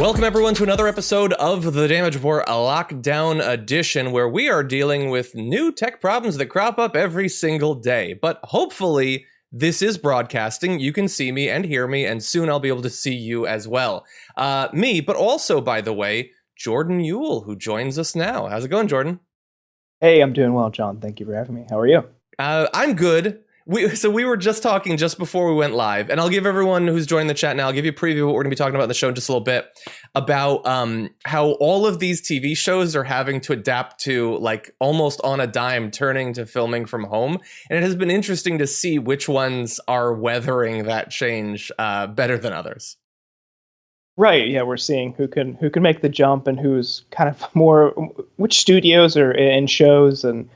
Welcome everyone to another episode of the Damage Report, a lockdown edition where we are dealing with new tech problems that crop up every single day. But hopefully this is broadcasting. You can see me and hear me, and soon I'll be able to see you as well. Me, but also, by the way, Jordan Ewell, who joins us now. How's it going, Jordan? Hey, I'm doing well, John. Thank you for having me. How are you? I'm good. We were just talking just before we went live, and I'll give everyone who's joining the chat now, I'll give you a preview of what we're going to be talking about in the show in just a little bit, about how all of these TV shows are having to adapt to, like, almost on a dime, turning to filming from home. And it has been interesting to see which ones are weathering that change better than others. Right. Yeah, we're seeing who can make the jump and who's kind of more, which studios are in shows and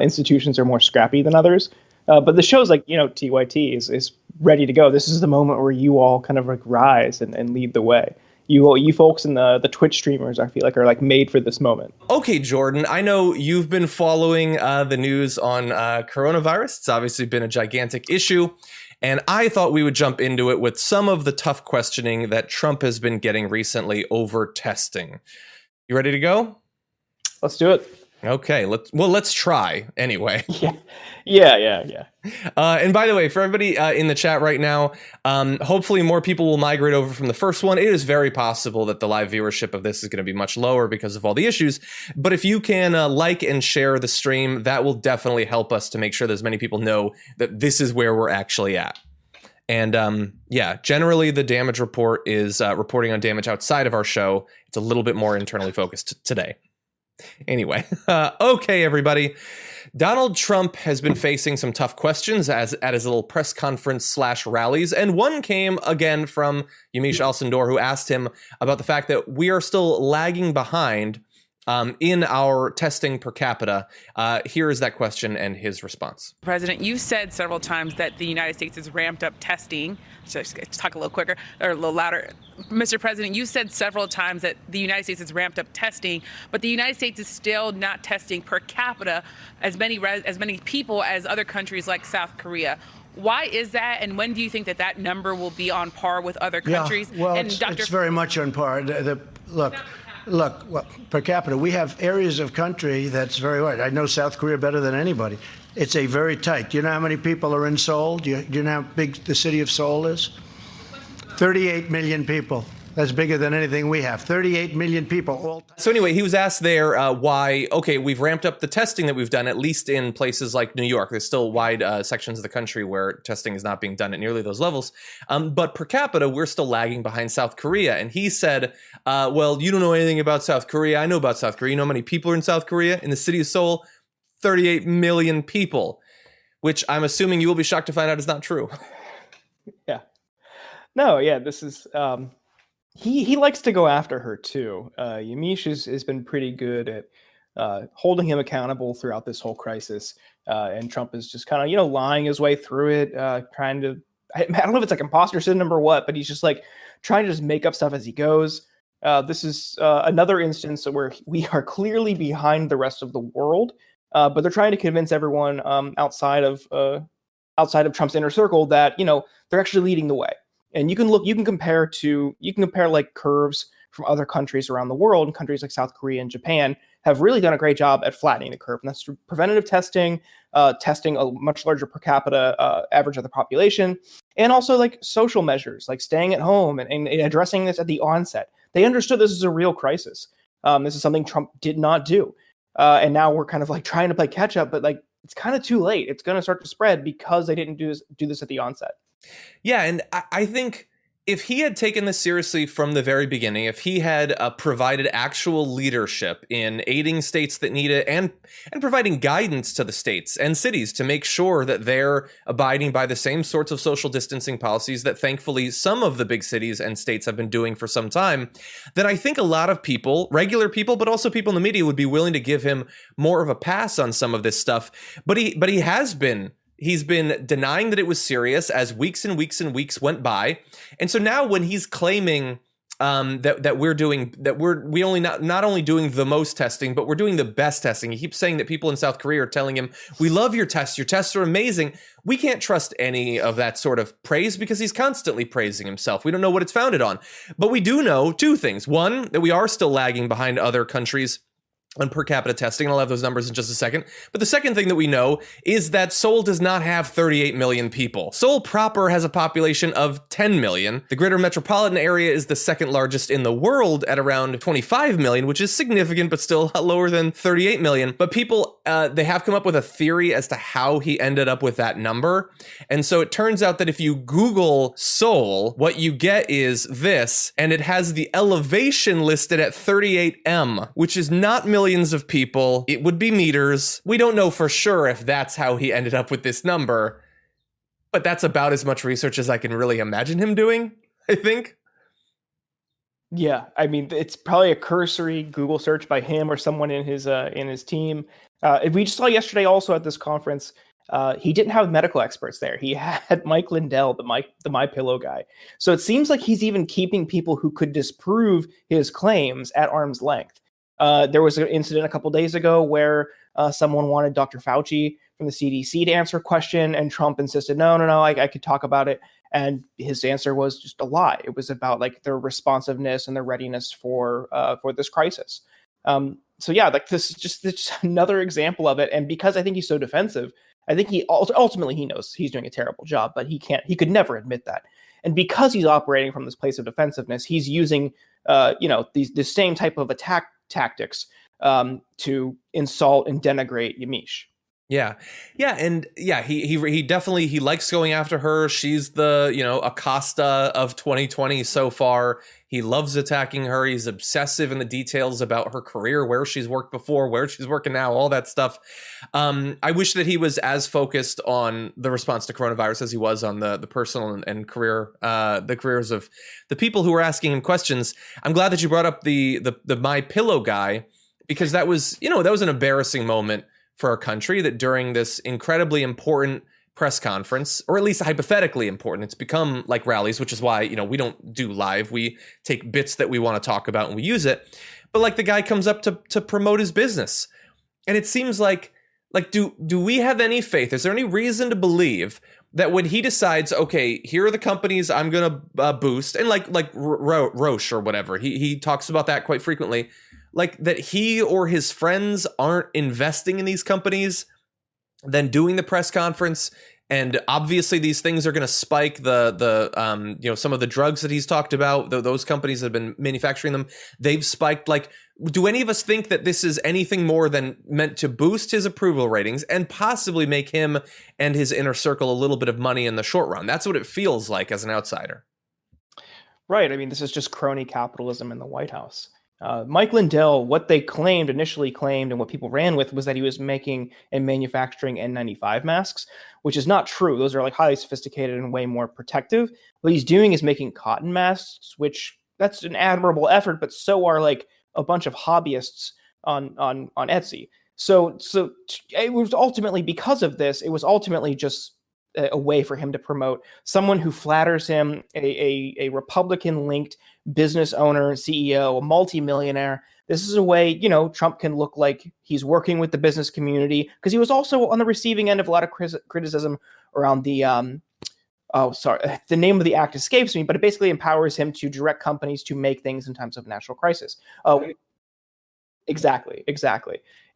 institutions are more scrappy than others. But the shows like, TYT is ready to go. This is the moment where you all kind of like rise and lead the way. You folks and the Twitch streamers, I feel like, are like made for this moment. Okay, Jordan, I know you've been following the news on coronavirus. It's obviously been a gigantic issue. And I thought we would jump into it with some of the tough questioning that Trump has been getting recently over testing. You ready to go? Let's do it. Okay, let's try anyway. Yeah. And by the way, for everybody in the chat right now, hopefully more people will migrate over from the first one. It is very possible that the live viewership of this is going to be much lower because of all the issues. But if you can like and share the stream, that will definitely help us to make sure that as many people know that this is where we're actually at. And yeah, generally the damage report is reporting on damage outside of our show. It's a little bit more internally focused today. Anyway, okay, everybody. Donald Trump has been facing some tough questions at his little press conference / rallies, and one came again from Yamiche Alcindor, who asked him about the fact that we are still lagging behind in our testing per capita. Here is that question and his response. President, you said several times that the United States has ramped up testing. Just talk a little quicker or a little louder. Mr. President, you said several times that the United States has ramped up testing, but the United States is still not testing per capita as many people as other countries like South Korea. Why is that, and when do you think that number will be on par with other countries? Yeah, well, it's very much on par. Look, well, per capita, we have areas of country that's very hard. I know South Korea better than anybody. It's a very tight. Do you know how many people are in Seoul? Do you know how big the city of Seoul is? 38 million people. That's bigger than anything we have. 38 million people. So anyway, he was asked there why, okay, we've ramped up the testing that we've done, at least in places like New York. There's still wide sections of the country where testing is not being done at nearly those levels. But per capita, we're still lagging behind South Korea. And he said, well, you don't know anything about South Korea. I know about South Korea. You know how many people are in South Korea? In the city of Seoul, 38 million people, which I'm assuming you will be shocked to find out is not true. Yeah. No, yeah, this is... He likes to go after her too. Yamiche has been pretty good at holding him accountable throughout this whole crisis, and Trump is just kind of lying his way through it, trying to. I don't know if it's like imposter syndrome or what, but he's just like trying to just make up stuff as he goes. This is another instance where we are clearly behind the rest of the world, but they're trying to convince everyone outside of Trump's inner circle that they're actually leading the way. And you can compare like curves from other countries around the world, and countries like South Korea and Japan have really done a great job at flattening the curve. And that's through preventative testing, testing a much larger per capita average of the population, and also like social measures, like staying at home and addressing this at the onset. They understood this is a real crisis. This is something Trump did not do. And now we're kind of like trying to play catch up, but like it's kind of too late. It's going to start to spread because they didn't do this at the onset. Yeah, and I think if he had taken this seriously from the very beginning, if he had provided actual leadership in aiding states that need it and providing guidance to the states and cities to make sure that they're abiding by the same sorts of social distancing policies that thankfully some of the big cities and states have been doing for some time, then I think a lot of people, regular people, but also people in the media would be willing to give him more of a pass on some of this stuff. But he has been. He's been denying that it was serious as weeks and weeks and weeks went by. And so now when he's claiming that we're doing, that we only not only doing the most testing, but we're doing the best testing. He keeps saying that people in South Korea are telling him, we love your tests are amazing. We can't trust any of that sort of praise because he's constantly praising himself. We don't know what it's founded on, but we do know two things. One, that we are still lagging behind other countries on per capita testing, and I'll have those numbers in just a second. But the second thing that we know is that Seoul does not have 38 million people. Seoul proper has a population of 10 million. The greater metropolitan area is the second largest in the world at around 25 million, which is significant, but still lower than 38 million. But people, they have come up with a theory as to how he ended up with that number. And so it turns out that if you Google Seoul, what you get is this, and it has the elevation listed at 38M, which is not millions of people. It would be meters. We don't know for sure if that's how he ended up with this number, but that's about as much research as I can really imagine him doing, I think. Yeah, I mean, it's probably a cursory Google search by him or someone in his team. We just saw yesterday also at this conference, he didn't have medical experts there. He had Mike Lindell, the MyPillow guy. So it seems like he's even keeping people who could disprove his claims at arm's length. There was an incident a couple days ago where someone wanted Dr. Fauci from the CDC to answer a question, and Trump insisted, no, I could talk about it. And his answer was just a lie. It was about like their responsiveness and their readiness for this crisis. So yeah, like this is just another example of it. And because I think he's so defensive, I think he ultimately he knows he's doing a terrible job, but he could never admit that. And because he's operating from this place of defensiveness, he's using the same type of attack tactics to insult and denigrate Yamiche. Yeah. And he definitely, he likes going after her. She's the, Acosta of 2020 so far. He loves attacking her. He's obsessive in the details about her career, where she's worked before, where she's working now, all that stuff. I wish that he was as focused on the response to coronavirus as he was on the personal and career, the careers of the people who were asking him questions. I'm glad that you brought up the MyPillow guy, because that was an embarrassing moment for our country, that during this incredibly important press conference, or at least hypothetically important, it's become like rallies, which is why, we don't do live. We take bits that we want to talk about and we use it. But like the guy comes up to promote his business. And it seems like do we have any faith? Is there any reason to believe that when he decides, okay, here are the companies I'm going to boost, and like Roche or whatever, he talks about that quite frequently, like that he or his friends aren't investing in these companies, then doing the press conference, and obviously these things are going to spike the some of the drugs that he's talked about, those companies that have been manufacturing them, they've spiked. Like, do any of us think that this is anything more than meant to boost his approval ratings and possibly make him and his inner circle a little bit of money in the short run? That's what it feels like as an outsider. Right. I mean, this is just crony capitalism in the White House. Mike Lindell, what they initially claimed and what people ran with was that he was making and manufacturing N95 masks, which is not true. Those are like highly sophisticated and way more protective. What he's doing is making cotton masks, which that's an admirable effort, but so are like a bunch of hobbyists on Etsy. So it was ultimately, because of this, it was ultimately just a way for him to promote someone who flatters him, a Republican-linked business owner, CEO, a multimillionaire. This is a way, Trump can look like he's working with the business community, because he was also on the receiving end of a lot of criticism around the the name of the act escapes me, but it basically empowers him to direct companies to make things in times of national crisis. Exactly.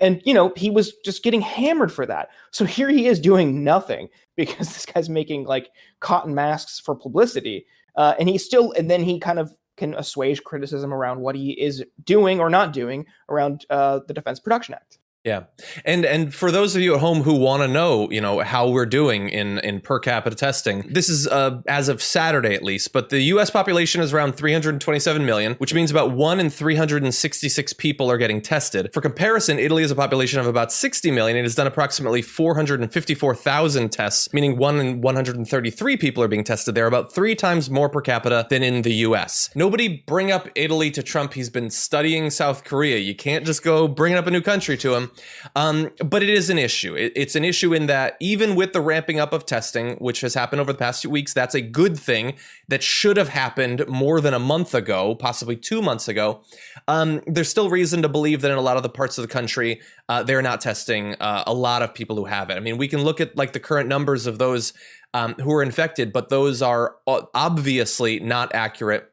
And, he was just getting hammered for that. So here he is doing nothing because this guy's making like cotton masks for publicity. And then he kind of can assuage criticism around what he is doing or not doing around the Defense Production Act. Yeah. And for those of you at home who want to know, how we're doing in per capita testing, this is as of Saturday at least, but the US population is around 327 million, which means about 1 in 366 people are getting tested. For comparison, Italy has a population of about 60 million. It has done approximately 454,000 tests, meaning 1 in 133 people are being tested there, about 3 times more per capita than in the US. Nobody bring up Italy to Trump. He's been studying South Korea. You can't just go bring up a new country to him. But it is an issue. It's an issue in that even with the ramping up of testing, which has happened over the past few weeks, that's a good thing that should have happened more than a month ago, possibly 2 months ago. There's still reason to believe that in a lot of the parts of the country, they're not testing a lot of people who have it. I mean, we can look at like the current numbers of those who are infected, but those are obviously not accurate.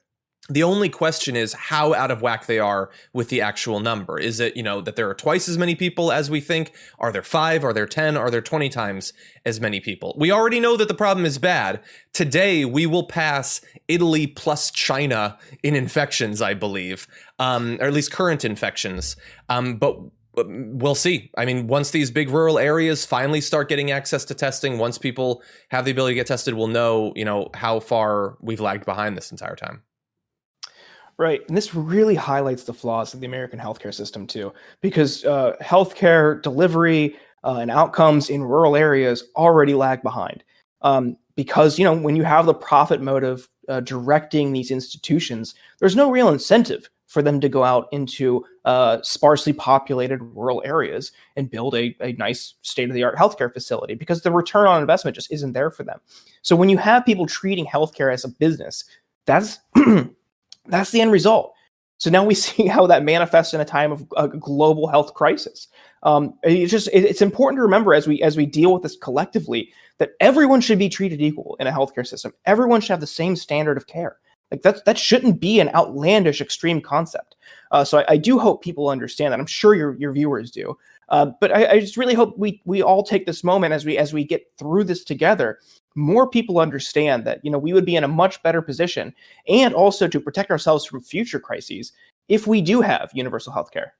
The only question is how out of whack they are with the actual number. Is it, that there are twice as many people as we think? Are there 5? Are there 10? Are there 20 times as many people? We already know that the problem is bad. Today, we will pass Italy plus China in infections, I believe, or at least current infections. But we'll see. I mean, once these big rural areas finally start getting access to testing, once people have the ability to get tested, we'll know, how far we've lagged behind this entire time. Right. And this really highlights the flaws of the American healthcare system, too, because healthcare delivery and outcomes in rural areas already lag behind. Because, when you have the profit motive directing these institutions, there's no real incentive for them to go out into sparsely populated rural areas and build a nice state-of-the-art healthcare facility, because the return on investment just isn't there for them. So when you have people treating healthcare as a business, that's that's the end result. So now we see how that manifests in a time of a global health crisis. It's important to remember as we deal with this collectively that everyone should be treated equal in a healthcare system. Everyone should have the same standard of care. Like that shouldn't be an outlandish, extreme concept. So I do hope people understand that. I'm sure your viewers do. But I just really hope we all take this moment as we get through this together. More people understand that we would be in a much better position, and also to protect ourselves from future crises if we do have universal health care.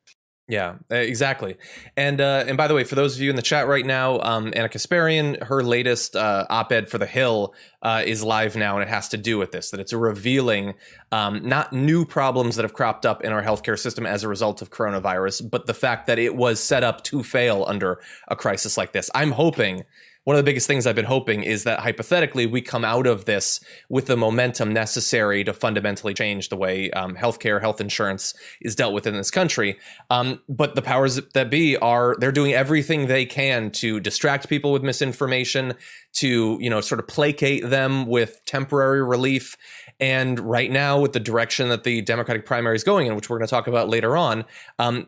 Yeah, exactly. And by the way, for those of you in the chat right now, Anna Kasparian, her latest op-ed for The Hill is live now, and it has to do with this, that it's revealing not new problems that have cropped up in our healthcare system as a result of coronavirus, but the fact that it was set up to fail under a crisis like this. I'm hoping, one of the biggest things I've been hoping is that hypothetically we come out of this with the momentum necessary to fundamentally change the way healthcare, health insurance is dealt with in this country. But the powers that be they're doing everything they can to distract people with misinformation, to, sort of placate them with temporary relief. And right now, with the direction that the Democratic primary is going in, which we're going to talk about later on,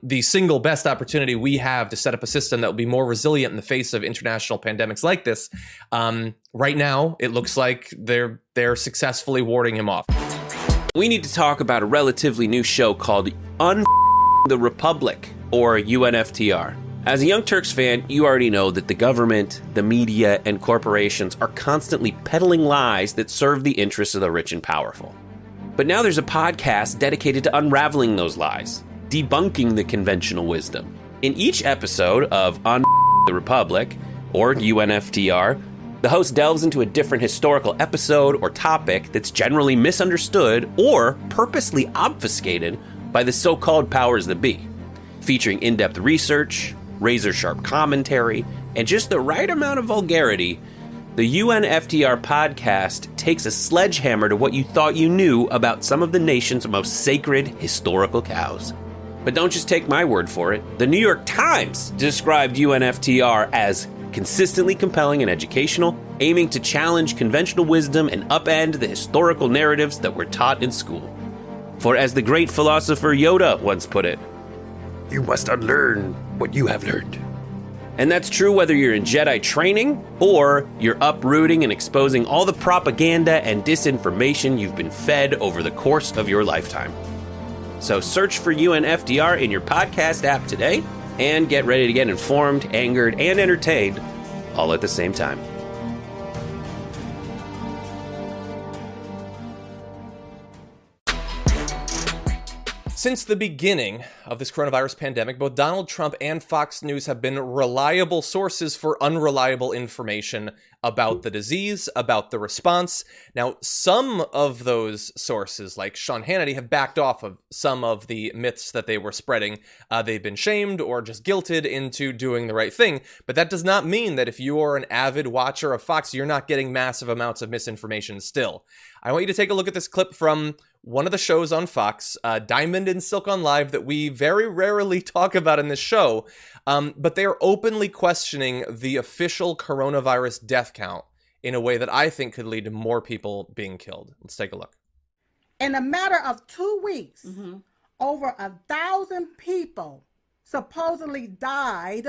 the single best opportunity we have to set up a system that will be more resilient in the face of international pandemics like this, right now, it looks like they're successfully warding him off. We need to talk about a relatively new show called the Republic, or UNFTR. As a Young Turks fan, you already know that the government, the media, and corporations are constantly peddling lies that serve the interests of the rich and powerful. But now there's a podcast dedicated to unraveling those lies, debunking the conventional wisdom. In each episode of the Republic, or UNFTR, the host delves into a different historical episode or topic that's generally misunderstood or purposely obfuscated by the so-called powers that be, featuring in-depth research, razor-sharp commentary, and just the right amount of vulgarity. The UNFTR podcast takes a sledgehammer to what you thought you knew about some of the nation's most sacred historical cows. But don't just take my word for it. The New York Times described UNFTR as consistently compelling and educational, aiming to challenge conventional wisdom and upend the historical narratives that were taught in school. For as the great philosopher Yoda once put it, "You must unlearn what you have learned." And that's true whether you're in Jedi training or you're uprooting and exposing all the propaganda and disinformation you've been fed over the course of your lifetime. So search for UNFTR in your podcast app today and get ready to get informed, angered, and entertained all at the same time. Since the beginning of this coronavirus pandemic, both Donald Trump and Fox News have been reliable sources for unreliable information about the disease, about the response. Now, some of those sources, like Sean Hannity, have backed off of some of the myths that they were spreading. They've been shamed or just guilted into doing the right thing. But that does not mean that if you are an avid watcher of Fox, you're not getting massive amounts of misinformation still. I want you to take a look at this clip from one of the shows on Fox, Diamond and Silk on Live, that we very rarely talk about in this show, but they are openly questioning the official coronavirus death count in a way that I think could lead to more people being killed. Let's take a look. In a matter of 2 weeks, over 1,000 people supposedly died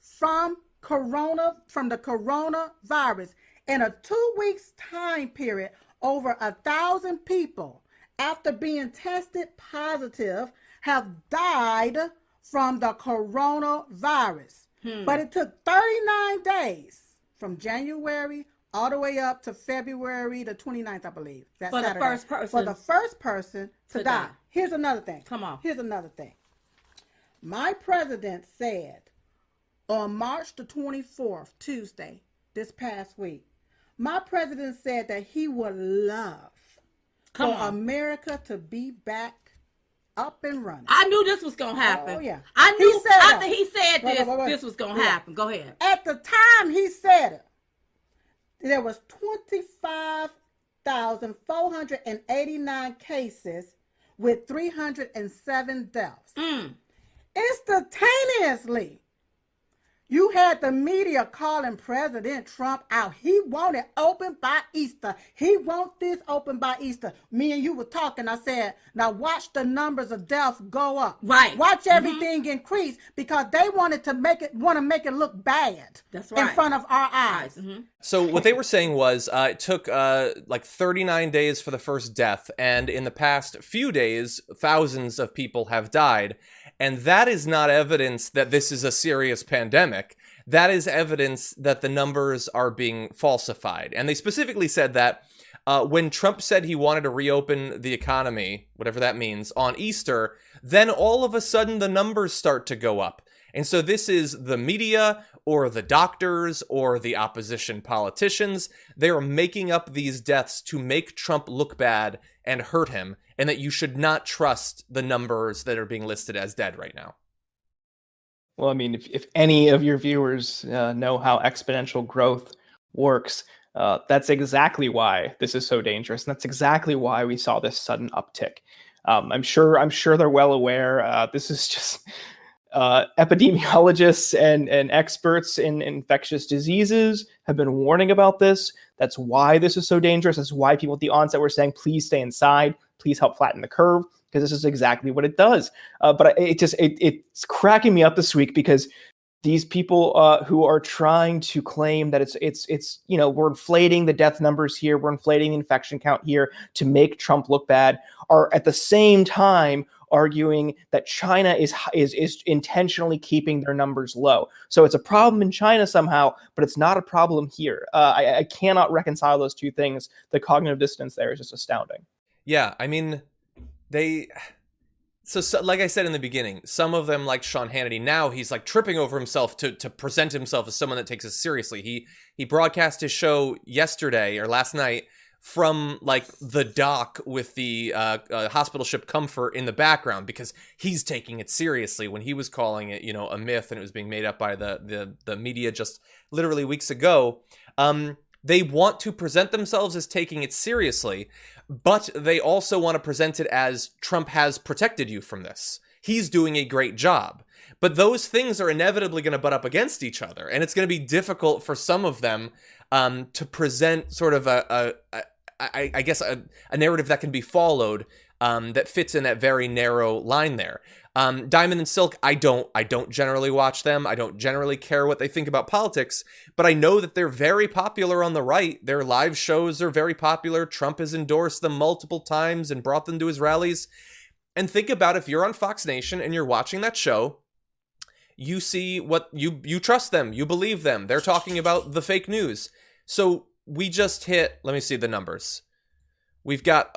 from the coronavirus. In a 2 weeks time period, over 1,000 people, after being tested positive, have died from the coronavirus. But it took 39 days from January all the way up to February the 29th, I believe. That's For Saturday. the first person. For the first person to die. Here's another thing. Come on. Here's another thing. My president said on March the 24th, Tuesday, this past week, my president said that he would love for America to be back up and running. I knew this was going to happen. Oh, yeah. I knew He said after that. he said this, Wait. this was going to happen. Go ahead. At the time he said it, there was 25,489 cases with 307 deaths. Instantaneously, you had the media calling President Trump out. He wanted open by Easter. He want this open by Easter. Me and you were talking. I said, now watch the numbers of deaths go up. Right. Watch everything increase because they wanted to make it look bad. That's right. In front of our eyes. So what they were saying was it took like 39 days for the first death, and in the past few days, thousands of people have died. And that is not evidence that this is a serious pandemic. That is evidence that the numbers are being falsified. And they specifically said that when Trump said he wanted to reopen the economy, whatever that means, on Easter, then all of a sudden the numbers start to go up. And so this is the media or the doctors or the opposition politicians. They are making up these deaths to make Trump look bad and hurt him, and that you should not trust the numbers that are being listed as dead right now. Well, I mean, if any of your viewers know how exponential growth works, that's exactly why this is so dangerous. And that's exactly why we saw this sudden uptick. I'm sure they're well aware. This is just epidemiologists and experts in infectious diseases have been warning about this. That's why this is so dangerous. That's why people at the onset were saying, please stay inside, please help flatten the curve, because this is exactly what it does. But it's cracking me up this week because these people who are trying to claim that it's we're inflating the death numbers here, we're inflating the infection count here to make Trump look bad, are at the same time arguing that China is intentionally keeping their numbers low. So it's a problem in China somehow, but it's not a problem here. I cannot reconcile those two things. The cognitive dissonance there is just astounding. Yeah, I mean, So like I said in the beginning, some of them, like Sean Hannity, now he's like tripping over himself to present himself as someone that takes us seriously. He broadcast his show yesterday or last night from like the dock with the hospital ship Comfort in the background because he's taking it seriously when he was calling it, a myth and it was being made up by the media just literally weeks ago. They want to present themselves as taking it seriously, but they also want to present it as Trump has protected you from this. He's doing a great job. But those things are inevitably going to butt up against each other, and it's going to be difficult for some of them to present sort of a narrative that can be followed that fits in that very narrow line there. Diamond and Silk, I don't generally watch them. I don't generally care what they think about politics, but I know that they're very popular on the right. Their live shows are very popular. Trump has endorsed them multiple times and brought them to his rallies. And think about if you're on Fox Nation and you're watching that show, you see what you trust them. You believe them. They're talking about the fake news. So we just hit, let me see the numbers. We've got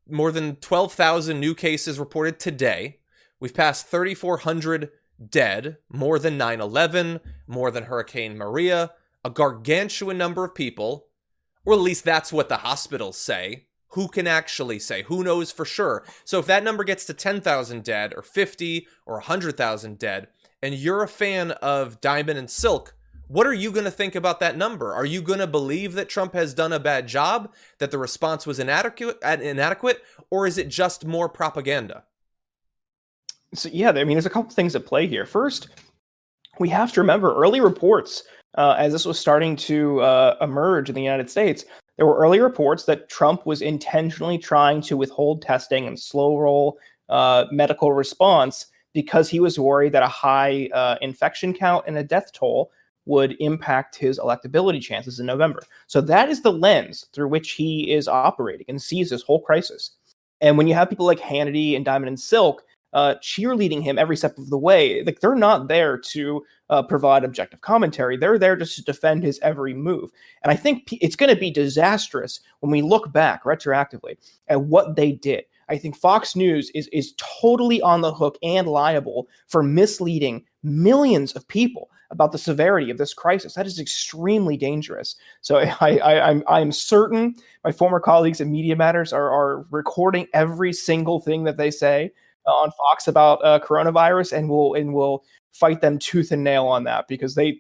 more than 12,000 new cases reported today. We've passed 3,400 dead, more than 9/11, more than Hurricane Maria, a gargantuan number of people, or at least that's what the hospitals say. Who can actually say? Who knows for sure? So if that number gets to 10,000 dead, or 50, or 100,000 dead, and you're a fan of Diamond and Silk, what are you going to think about that number? Are you going to believe that Trump has done a bad job, that the response was inadequate, or is it just more propaganda? So yeah, I mean, there's a couple things at play here. First, we have to remember early reports, as this was starting to emerge in the United States. There were early reports that Trump was intentionally trying to withhold testing and slow roll medical response because he was worried that a high infection count and a death toll would impact his electability chances in November. So that is the lens through which he is operating and sees this whole crisis. And when you have people like Hannity and Diamond and Silk cheerleading him every step of the way, like they're not there to provide objective commentary. They're there just to defend his every move. And I think it's going to be disastrous when we look back retroactively at what they did. I think Fox News is totally on the hook and liable for misleading millions of people about the severity of this crisis. That is extremely dangerous. So I'm certain my former colleagues at Media Matters are recording every single thing that they say on Fox about coronavirus, and will fight them tooth and nail on that, because they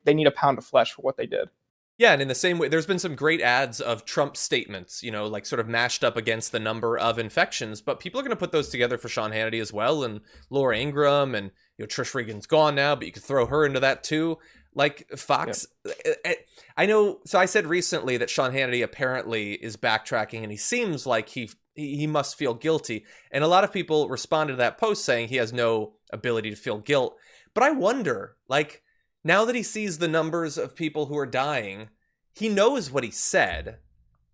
need a pound of flesh for what they did. Yeah, and in the same way, there's been some great ads of Trump statements, like sort of mashed up against the number of infections, but people are going to put those together for Sean Hannity as well, and Laura Ingraham, and Trish Regan's gone now, but you could throw her into that too. Like Fox, I know. So I said recently that Sean Hannity apparently is backtracking, and he seems like he must feel guilty. And a lot of people responded to that post saying he has no ability to feel guilt. But I wonder, like, now that he sees the numbers of people who are dying, he knows what he said.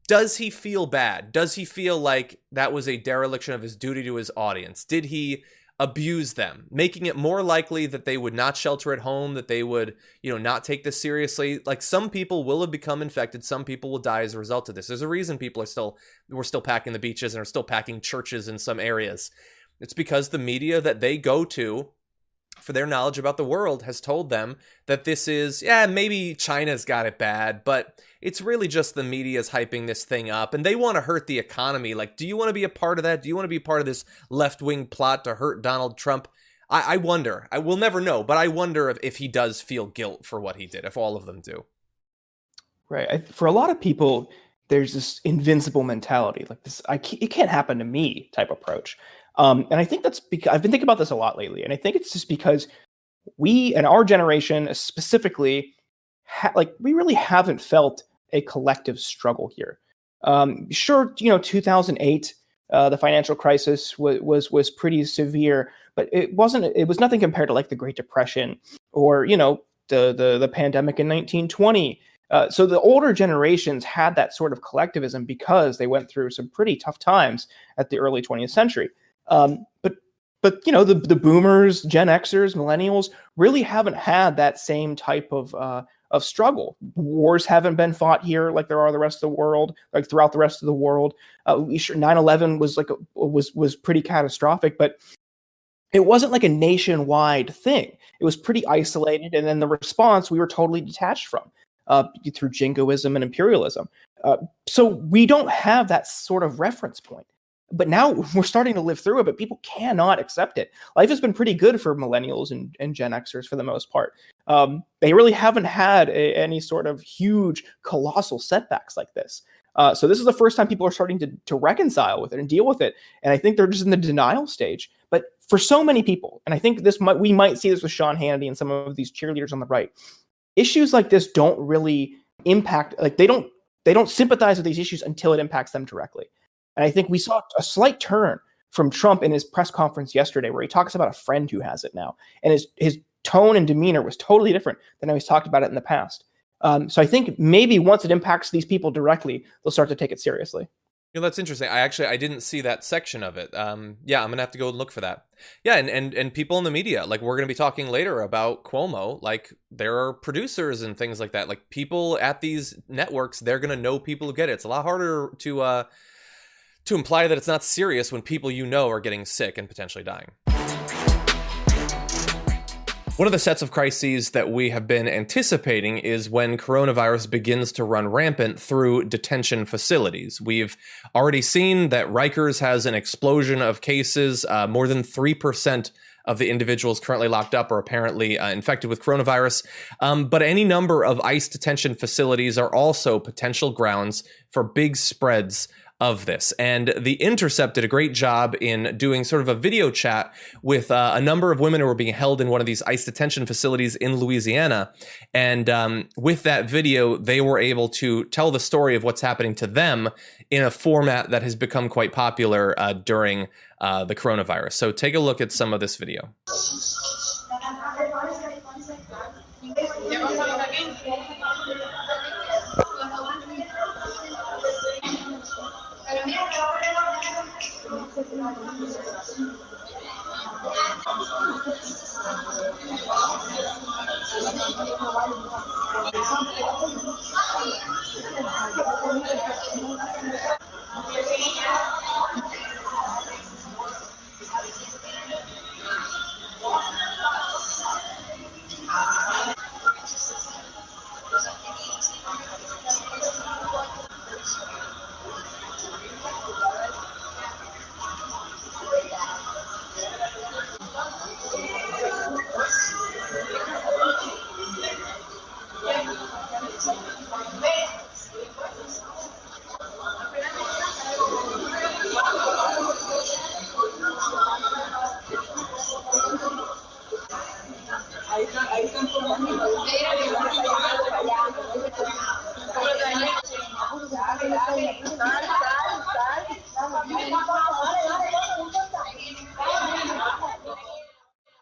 Does he feel bad? Does he feel like that was a dereliction of his duty to his audience? Did he abuse them, making it more likely that they would not shelter at home, that they would, not take this seriously? Like, some people will have become infected. Some people will die as a result of this. There's a reason we're still packing the beaches and are still packing churches in some areas. It's because the media that they go to for their knowledge about the world has told them that this is, maybe China's got it bad, but it's really just the media's hyping this thing up, and they want to hurt the economy. Like, do you want to be a part of that? Do you want to be part of this left-wing plot to hurt Donald Trump? I wonder. I will never know, but I wonder if he does feel guilt for what he did, if all of them do. Right. For a lot of people, there's this invincible mentality, like this, it can't happen to me type approach. And I think that's because I've been thinking about this a lot lately. And I think it's just because we and our generation specifically, we really haven't felt a collective struggle here. Sure, 2008, the financial crisis was pretty severe, but it was nothing compared to like the Great Depression or, the pandemic in 1920. So the older generations had that sort of collectivism because they went through some pretty tough times at the early 20th century. But the boomers, Gen Xers, millennials really haven't had that same type of struggle. Wars haven't been fought here like there are the rest of the world, like throughout the rest of the world. 9/11 was pretty catastrophic, but it wasn't like a nationwide thing. It was pretty isolated, and then the response we were totally detached from through jingoism and imperialism. So we don't have that sort of reference point. But now we're starting to live through it, but people cannot accept it. Life has been pretty good for millennials and Gen Xers for the most part. They really haven't had any sort of huge, colossal setbacks like this. So this is the first time people are starting to reconcile with it and deal with it. And I think they're just in the denial stage. But for so many people, and I think we might see this with Sean Hannity and some of these cheerleaders on the right, issues like this don't really impact, like they don't sympathize with these issues until it impacts them directly. And I think we saw a slight turn from Trump in his press conference yesterday, where he talks about a friend who has it now. And his tone and demeanor was totally different than how he's talked about it in the past. So I think maybe once it impacts these people directly, they'll start to take it seriously. That's interesting. I didn't see that section of it. I'm going to have to go and look for that. Yeah, and people in the media, like we're going to be talking later about Cuomo, like there are producers and things like that. Like people at these networks, they're going to know people who get it. It's a lot harder to imply that it's not serious when people are getting sick and potentially dying. One of the sets of crises that we have been anticipating is when coronavirus begins to run rampant through detention facilities. We've already seen that Rikers has an explosion of cases. More than 3% of the individuals currently locked up are apparently infected with coronavirus. But any number of ICE detention facilities are also potential grounds for big spreads of this. And The Intercept did a great job in doing sort of a video chat with a number of women who were being held in one of these ICE detention facilities in Louisiana. And with that video, they were able to tell the story of what's happening to them in a format that has become quite popular during the coronavirus. So take a look at some of this video.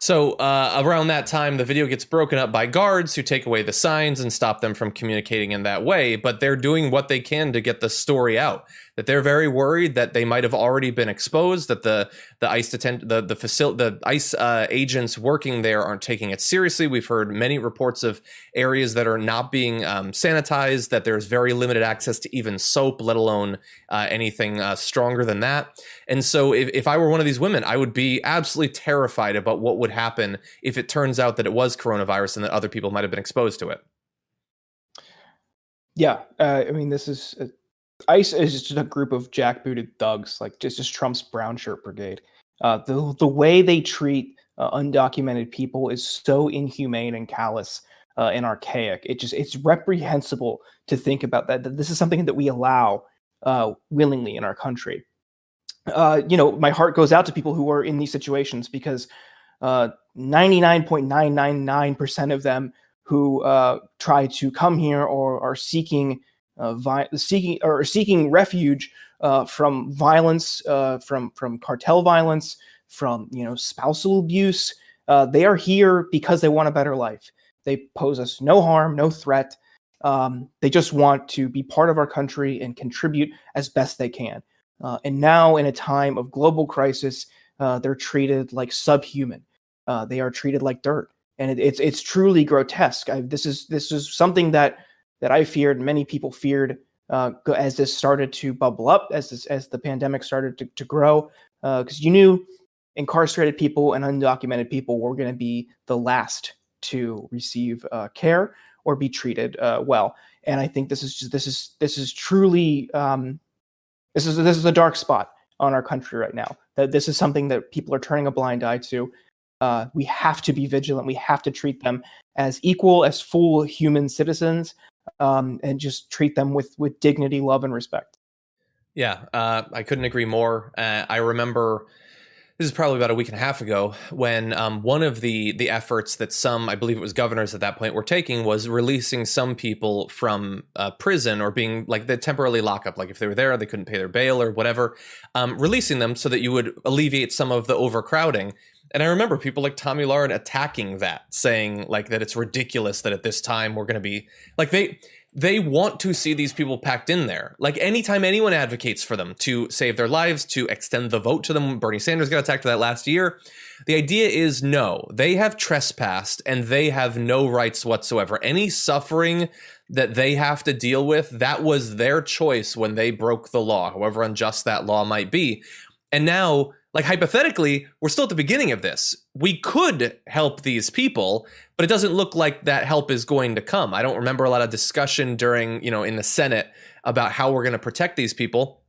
So around that time, the video gets broken up by guards who take away the signs and stop them from communicating in that way. But they're doing what they can to get the story out. That they're very worried that they might have already been exposed. That the ICE agents working there aren't taking it seriously. We've heard many reports of areas that are not being sanitized. That there's very limited access to even soap, let alone anything stronger than that. And so, if I were one of these women, I would be absolutely terrified about what would happen if it turns out that it was coronavirus and that other people might have been exposed to it. Yeah, I mean, this is ICE is just a group of jackbooted thugs, like just Trump's brown shirt brigade. The way they treat undocumented people is so inhumane and callous and archaic. It's reprehensible to think about that this is something that we allow willingly in our country. My heart goes out to people who are in these situations because 99.999% of them who try to come here or are seeking refuge from violence, from cartel violence, from spousal abuse. They are here because they want a better life. They pose us no harm, no threat. They just want to be part of our country and contribute as best they can. And now, in a time of global crisis, they're treated like subhuman. They are treated like dirt, and it's truly grotesque. This is something that I feared, and many people feared as this started to bubble up, as the pandemic started to grow, because you knew incarcerated people and undocumented people were going to be the last to receive care or be treated well. And I think this is truly this is a dark spot on our country right now. That this is something that people are turning a blind eye to. We have to be vigilant. We have to treat them as equal, as full human citizens, and just treat them with dignity, love, and respect. Yeah, I couldn't agree more. I remember this is probably about a week and a half ago when one of the efforts that some, I believe it was governors at that point, were taking was releasing some people from prison or being like the temporarily lockup. Like if they were there, they couldn't pay their bail or whatever, releasing them so that you would alleviate some of the overcrowding. And I remember people like Tommy Lauren attacking that, saying like that it's ridiculous that at this time we're going to be like they want to see these people packed in there. Like anytime anyone advocates for them to save their lives, to extend the vote to them, Bernie Sanders got attacked for that last year. The idea is no, they have trespassed and they have no rights whatsoever. Any suffering that they have to deal with, that was their choice when they broke the law, however unjust that law might be. And now, like hypothetically, we're still at the beginning of this. We could help these people, but it doesn't look like that help is going to come. I don't remember a lot of discussion during, in the Senate about how we're going to protect these people.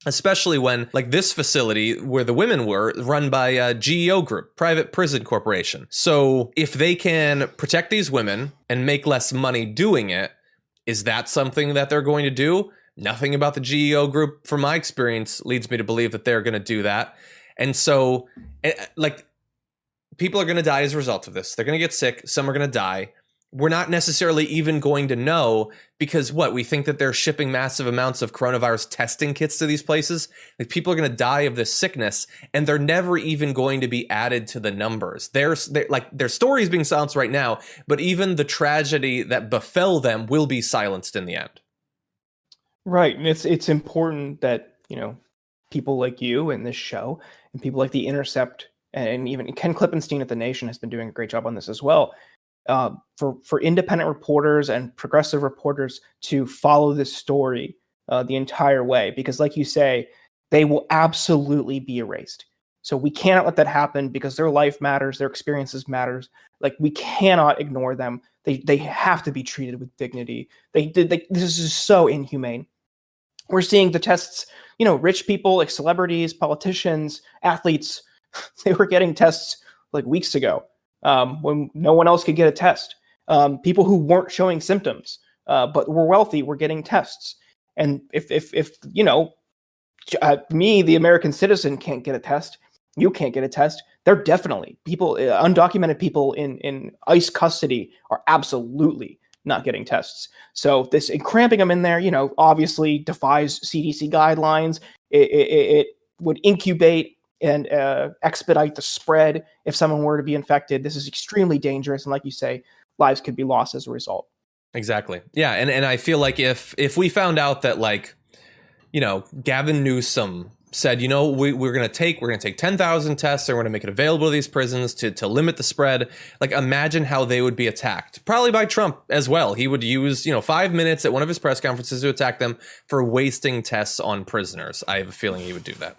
especially when, like, this facility where the women were run by a GEO Group, private prison corporation. So if they can protect these women and make less money doing it, is that something that they're going to do? Nothing about the GEO Group, from my experience, leads me to believe that they're going to do that. And so, like, people are going to die as a result of this. They're going to get sick. Some are going to die. We're not necessarily even going to know, because we think that they're shipping massive amounts of coronavirus testing kits to these places. Like, people are going to die of this sickness, and they're never even going to be added to the numbers. Their story is being silenced right now, but even the tragedy that befell them will be silenced in the end. Right, and it's important that, you know, people like you and this show, and people like The Intercept, and even Ken Klippenstein at The Nation has been doing a great job on this as well. For independent reporters and progressive reporters to follow this story the entire way, because, like you say, they will absolutely be erased. So we cannot let that happen, because their life matters, their experiences matters. Like, we cannot ignore them. They have to be treated with dignity. This is so inhumane. We're seeing the tests, you know, rich people like celebrities, politicians, athletes, they were getting tests like weeks ago. When no one else could get a test. People who weren't showing symptoms, but were wealthy, were getting tests. And if you know, me, the American citizen, can't get a test, you can't get a test, they're definitely people, undocumented people in ICE custody are absolutely not getting tests. So this cramping them in there, you know, obviously defies CDC guidelines. It would incubate and expedite the spread if someone were to be infected. This is extremely dangerous, and like you say, lives could be lost as a result. Exactly. Yeah, and I feel like if we found out that, like, you know, Gavin Newsom said, you know, we're gonna take 10,000 tests, and we're gonna make it available to these prisons to limit the spread. Like, imagine how they would be attacked. Probably by Trump as well. He would use, you know, 5 minutes at one of his press conferences to attack them for wasting tests on prisoners. I have a feeling he would do that.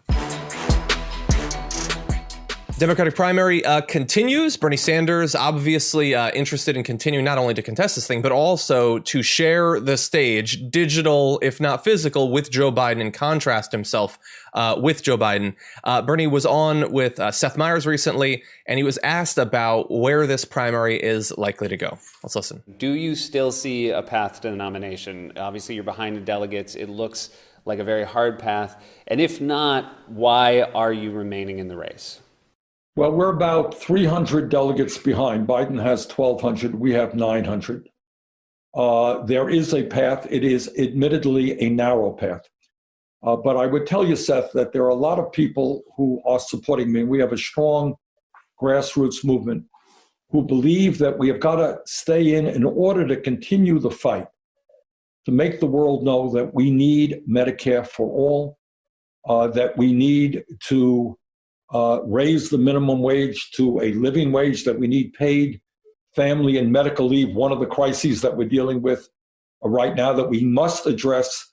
Democratic primary continues. Bernie Sanders obviously interested in continuing not only to contest this thing, but also to share the stage, digital, if not physical, with Joe Biden and contrast himself with Joe Biden. Bernie was on with Seth Meyers recently, and he was asked about where this primary is likely to go. Let's listen. Do you still see a path to the nomination? Obviously, you're behind the delegates. It looks like a very hard path. And if not, why are you remaining in the race? Well, we're about 300 delegates behind. Biden has 1,200. We have 900. There is a path. It is admittedly a narrow path. But I would tell you, Seth, that there are a lot of people who are supporting me. We have a strong grassroots movement who believe that we have got to stay in order to continue the fight, to make the world know that we need Medicare for all, that we need to raise the minimum wage to a living wage, that we need paid family and medical leave, one of the crises that we're dealing with right now, that we must address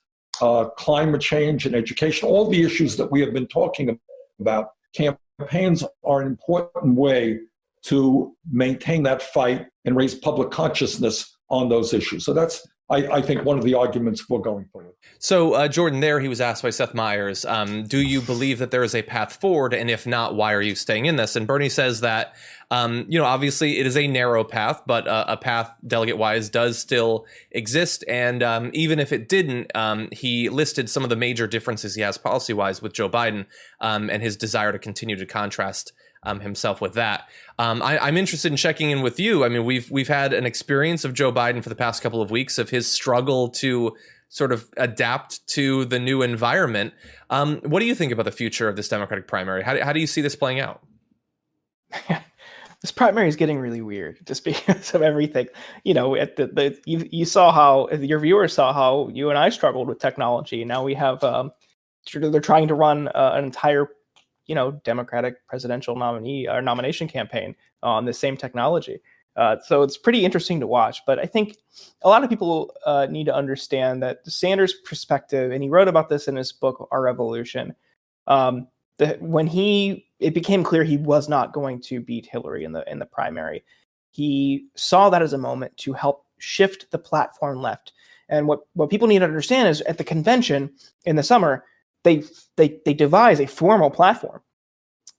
climate change and education, all the issues that we have been talking about. Campaigns are an important way to maintain that fight and raise public consciousness on those issues. So that's, I think, one of the arguments for going forward. So, Jordan, there he was asked by Seth Meyers, do you believe that there is a path forward? And if not, why are you staying in this? And Bernie says that, you know, obviously it is a narrow path, but a path delegate-wise does still exist. And even if it didn't, he listed some of the major differences he has policy-wise with Joe Biden and his desire to continue to contrast himself with that. I'm interested in checking in with you. I mean, we've had an experience of Joe Biden for the past couple of weeks of his struggle to sort of adapt to the new environment. What do you think about the future of this Democratic primary? How do you see this playing out? This primary is getting really weird just because of everything. You know, at you saw how your viewers saw how you and I struggled with technology, and now we have they're trying to run an entire, you know, Democratic presidential nominee or nomination campaign on the same technology. So it's pretty interesting to watch. But I think a lot of people need to understand that the Sanders perspective, and he wrote about this in his book, Our Revolution, that when it became clear he was not going to beat Hillary in the primary, he saw that as a moment to help shift the platform left. And what people need to understand is, at the convention in the summer, they devise a formal platform.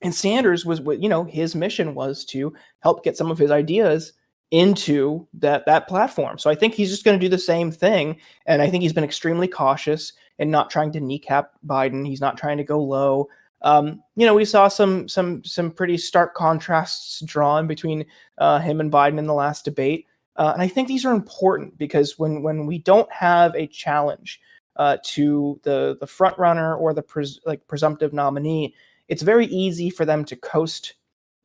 And Sanders was, his mission was to help get some of his ideas into that platform. So I think he's just going to do the same thing. And I think he's been extremely cautious and not trying to kneecap Biden. He's not trying to go low. We saw some pretty stark contrasts drawn between him and Biden in the last debate. And I think these are important because when we don't have a challenge to the front runner or the presumptive nominee, it's very easy for them to coast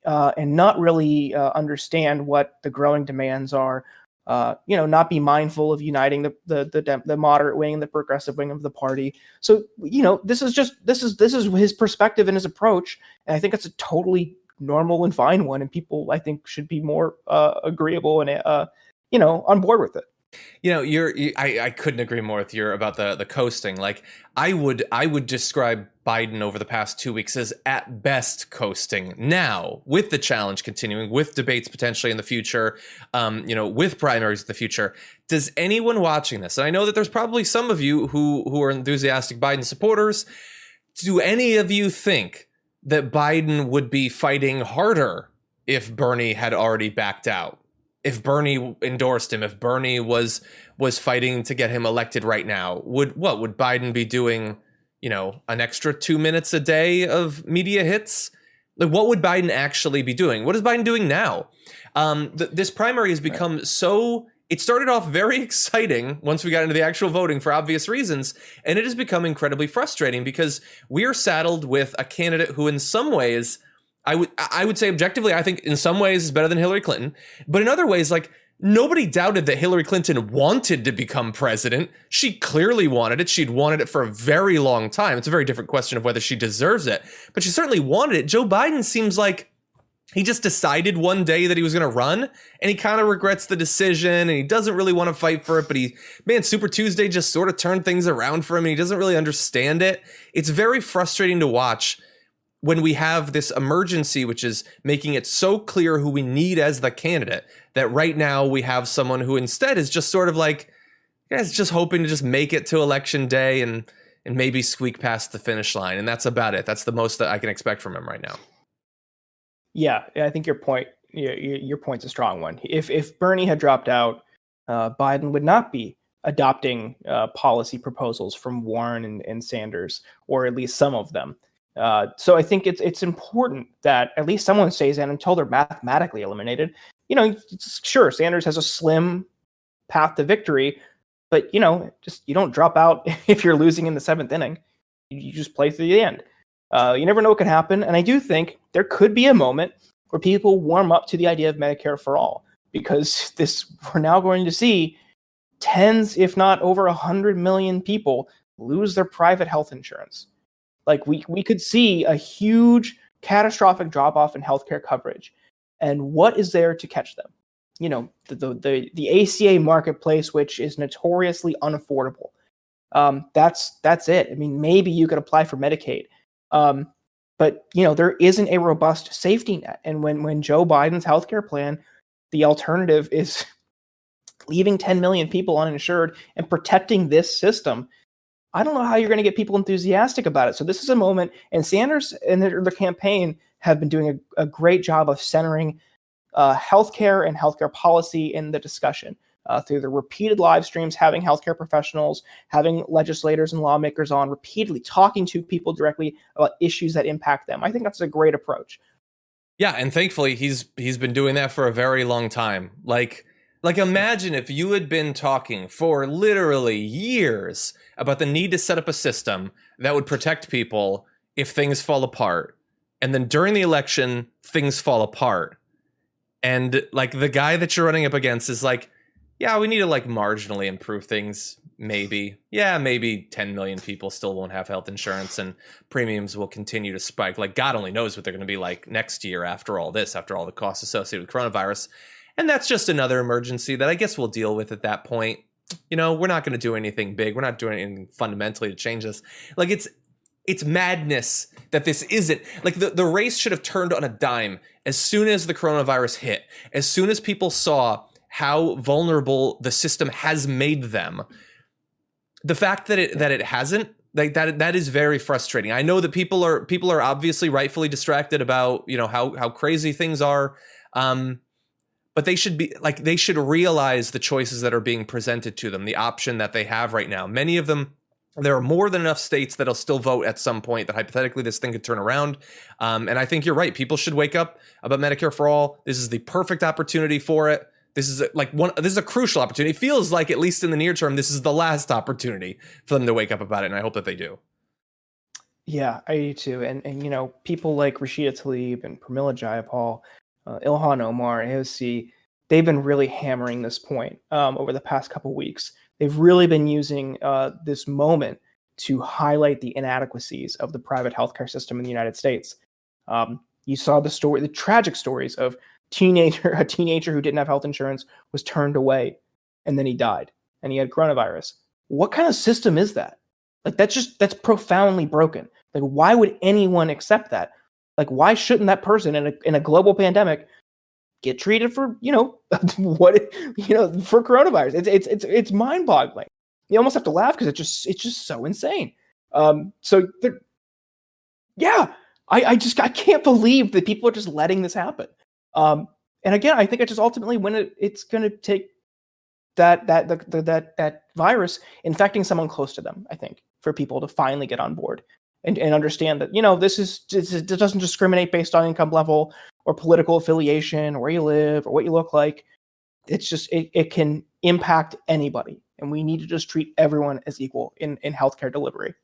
and not really understand what the growing demands are. Not be mindful of uniting the moderate wing and the progressive wing of the party. So this is his perspective and his approach, and I think it's a totally normal and fine one, and people I think should be more agreeable and on board with it. I couldn't agree more with you about the coasting. Like I would describe Biden over the past 2 weeks as at best coasting. Now, with the challenge continuing, with debates potentially in the future, with primaries in the future, does anyone watching this, and I know that there's probably some of you who are enthusiastic Biden supporters, do any of you think that Biden would be fighting harder if Bernie had already backed out? If Bernie endorsed him, if Bernie was fighting to get him elected right now, would Biden be doing, an extra 2 minutes a day of media hits? Like, what would Biden actually be doing? What is Biden doing now? This primary has become it started off very exciting once we got into the actual voting for obvious reasons, and it has become incredibly frustrating because we are saddled with a candidate who in some ways, I would say objectively, I think in some ways is better than Hillary Clinton. But in other ways, like, nobody doubted that Hillary Clinton wanted to become president. She clearly wanted it. She'd wanted it for a very long time. It's a very different question of whether she deserves it, but she certainly wanted it. Joe Biden seems like he just decided one day that he was going to run, and he kind of regrets the decision, and he doesn't really want to fight for it, but Super Tuesday just sort of turned things around for him, and he doesn't really understand it. It's very frustrating to watch when we have this emergency, which is making it so clear who we need as the candidate, that right now we have someone who instead is just sort of like, is just hoping to just make it to election day and maybe squeak past the finish line. And that's about it. That's the most that I can expect from him right now. Yeah, I think your point's a strong one. If Bernie had dropped out, Biden would not be adopting policy proposals from Warren and Sanders, or at least some of them. So I think it's important that at least someone stays in until they're mathematically eliminated. Sure, Sanders has a slim path to victory, but you don't drop out if you're losing in the seventh inning. You just play through the end. You never know what could happen, and I do think there could be a moment where people warm up to the idea of Medicare for all, because we're now going to see tens, if not over 100 million people lose their private health insurance. Like we could see a huge catastrophic drop off in healthcare coverage. And what is there to catch them? The ACA marketplace, which is notoriously unaffordable. That's it. I mean, maybe you could apply for Medicaid. But there isn't a robust safety net. And when Joe Biden's healthcare plan, the alternative is leaving 10 million people uninsured and protecting this system, I don't know how you're going to get people enthusiastic about it. So this is a moment, and Sanders and their campaign have been doing a great job of centering healthcare and healthcare policy in the discussion through the repeated live streams, having healthcare professionals, having legislators and lawmakers on, repeatedly talking to people directly about issues that impact them. I think that's a great approach. Yeah, and thankfully he's been doing that for a very long time. Like imagine if you had been talking for literally years about the need to set up a system that would protect people if things fall apart. And then during the election, things fall apart. And like the guy that you're running up against is like, yeah, we need to like marginally improve things. Maybe. Yeah, maybe 10 million people still won't have health insurance and premiums will continue to spike. Like God only knows what they're going to be like next year after all this, after all the costs associated with coronavirus. And that's just another emergency that I guess we'll deal with at that point. We're not going to do anything big. We're not doing anything fundamentally to change this. Like it's madness that this isn't like the race should have turned on a dime as soon as the coronavirus hit, as soon as people saw how vulnerable the system has made them. The fact that it hasn't like that is very frustrating. I know that people are obviously rightfully distracted about, you know, how crazy things are. But they should realize the choices that are being presented to them, the option that they have right now. Many of them, there are more than enough states that'll still vote at some point that hypothetically this thing could turn around. And I think you're right. People should wake up about Medicare for all. This is the perfect opportunity for it. This is a crucial opportunity. It feels like, at least in the near term, this is the last opportunity for them to wake up about it. And I hope that they do. Yeah, I do too. And you know, people like Rashida Tlaib and Pramila Jayapal, Ilhan Omar, AOC, they've been really hammering this point over the past couple weeks. They've really been using this moment to highlight the inadequacies of the private healthcare system in the United States. You saw the tragic stories of a teenager who didn't have health insurance was turned away, and then he died, and he had coronavirus. What kind of system is that? Like, that's profoundly broken. Like, why would anyone accept that? Like, why shouldn't that person in a global pandemic get treated for, you know, for coronavirus? It's mind-boggling. You almost have to laugh because it's just so insane. I can't believe that people are just letting this happen. And again, I think it's just ultimately when it's going to take that virus infecting someone close to them, I think, for people to finally get on board and understand that, you know, it doesn't discriminate based on income level or political affiliation or where you live or what you look like. It's just, it can impact anybody. And we need to just treat everyone as equal in healthcare delivery.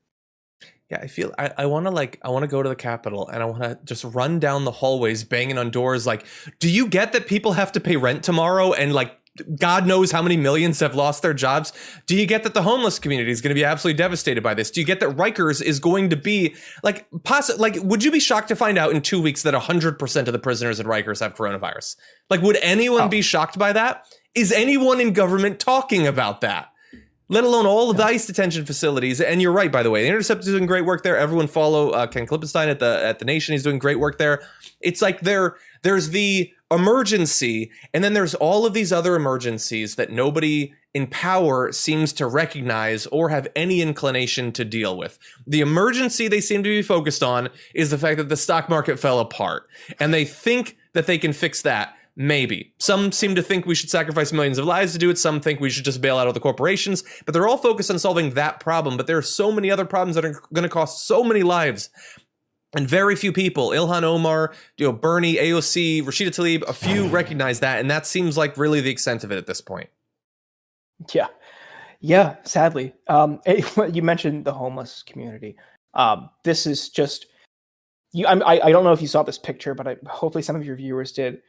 Yeah, I feel I want to go to the Capitol and I want to just run down the hallways banging on doors like, do you get that people have to pay rent tomorrow and like God knows how many millions have lost their jobs? Do you get that the homeless community is going to be absolutely devastated by this? Do you get that Rikers is going to be like would you be shocked to find out in 2 weeks that 100% of the prisoners at Rikers have coronavirus? Like, would anyone be shocked by that? Is anyone in government talking about that? Let alone all of the ICE detention facilities. And you're right, by the way, The Intercept is doing great work there. Everyone follow Ken Klippenstein at the Nation. He's doing great work there. It's like there's the emergency, and then there's all of these other emergencies that nobody in power seems to recognize or have any inclination to deal with. The emergency they seem to be focused on is the fact that the stock market fell apart, and they think that they can fix that. Maybe. Some seem to think we should sacrifice millions of lives to do it. Some think we should just bail out all the corporations. But they're all focused on solving that problem. But there are so many other problems that are going to cost so many lives. And very few people, Ilhan Omar, Bernie, AOC, Rashida Tlaib, a few recognize that. And that seems like really the extent of it at this point. Yeah, sadly. You mentioned the homeless community. This is just... I don't know if you saw this picture, but hopefully some of your viewers did.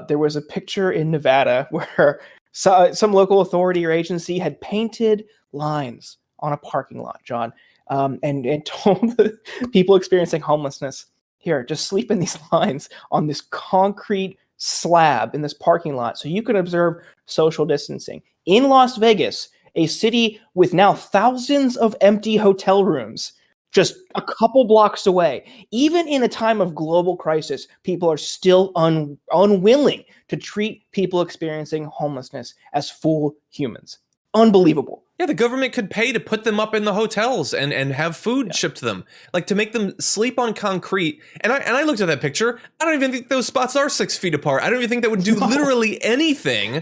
There was a picture in Nevada where some local authority or agency had painted lines on a parking lot, John, and told the people experiencing homelessness, here, just sleep in these lines on this concrete slab in this parking lot so you can observe social distancing. In Las Vegas, a city with now thousands of empty hotel rooms, just a couple blocks away. Even in a time of global crisis, people are still unwilling to treat people experiencing homelessness as full humans. Unbelievable. Yeah, the government could pay to put them up in the hotels and have food shipped to them, like to make them sleep on concrete. And I looked at that picture. I don't even think those spots are 6 feet apart. I don't even think that would do literally anything.